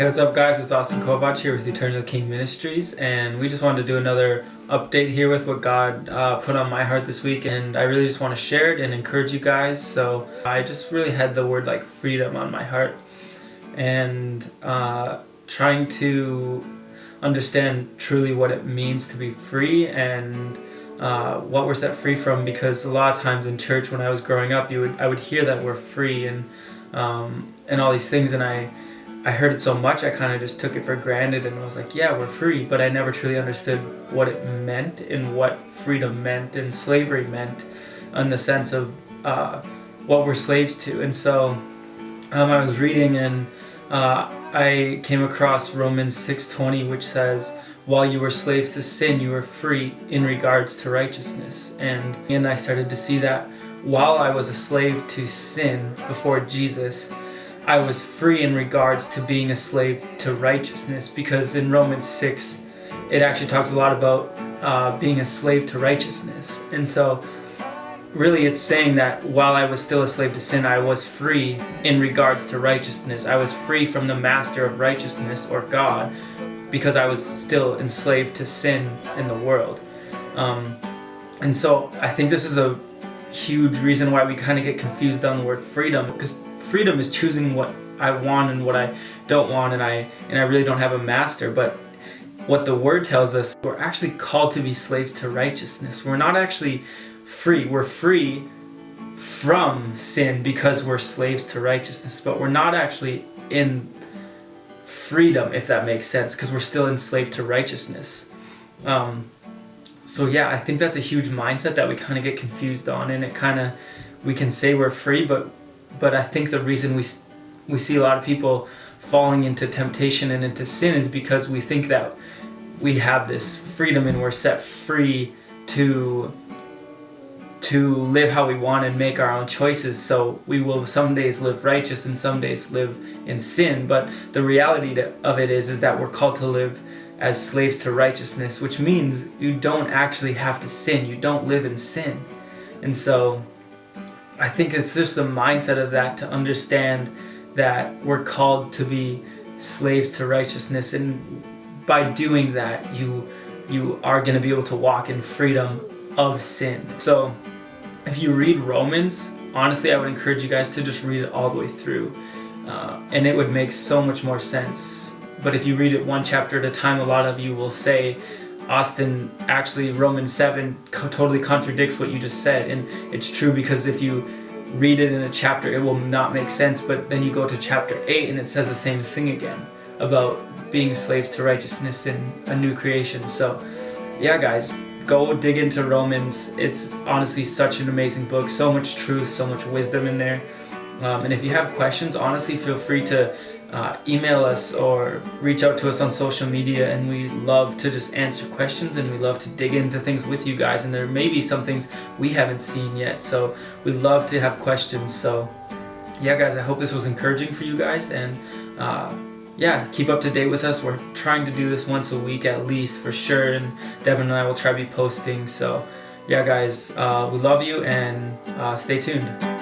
Hey, what's up guys? It's Austin Kovach here with Eternal King Ministries, and we just wanted to do another update here with what God put on my heart this week, and I really just want to share it and encourage you guys. So I just really had the word like freedom on my heart, and trying to understand truly what it means to be free and what we're set free from, because a lot of times in church when I was growing up, I would hear that we're free and all these things, and I heard it so much I kind of just took it for granted and was like, yeah, we're free, but I never truly understood what it meant and what freedom meant and slavery meant in the sense of what we're slaves to. And so I was reading, and I came across Romans 6:20, which says, while you were slaves to sin, you were free in regards to righteousness. And I started to see that while I was a slave to sin before Jesus, I was free in regards to being a slave to righteousness, because in Romans 6 it actually talks a lot about being a slave to righteousness. And so really it's saying that while I was still a slave to sin, I was free in regards to righteousness. I was free from the master of righteousness, or God, because I was still enslaved to sin in the world. And so I think this is a huge reason why we kind of get confused on the word freedom, because freedom is choosing what I want and what I don't want, and I really don't have a master. But what the word tells us, we're actually called to be slaves to righteousness. We're not actually free. We're free from sin because we're slaves to righteousness, but we're not actually in freedom, if that makes sense, because we're still enslaved to righteousness. So yeah, I think that's a huge mindset that we kind of get confused on, and we can say we're free, but I think the reason we see a lot of people falling into temptation and into sin is because we think that we have this freedom and we're set free to live how we want and make our own choices. So we will some days live righteous and some days live in sin. But the reality of it is that we're called to live as slaves to righteousness, which means you don't actually have to sin. You don't live in sin. And so I think it's just the mindset of that, to understand that we're called to be slaves to righteousness, and by doing that you are going to be able to walk in freedom of sin. So if you read Romans, honestly I would encourage you guys to just read it all the way through, and it would make so much more sense. But if you read it one chapter at a time, a lot of you will say, Austin, actually Romans 7 totally contradicts what you just said. And it's true, because if you read it in a chapter, it will not make sense. But then you go to chapter 8 and it says the same thing again about being slaves to righteousness and a new creation. So yeah guys, go dig into Romans. It's honestly such an amazing book, so much truth, so much wisdom in there. And if you have questions, honestly feel free to email us or reach out to us on social media, and we love to just answer questions, and we love to dig into things with you guys, and there may be some things we haven't seen yet, so we love to have questions. So yeah guys, I hope this was encouraging for you guys, and yeah, keep up to date with us. We're trying to do this once a week at least for sure, and Devin and I will try to be posting. So yeah guys, we love you, and stay tuned.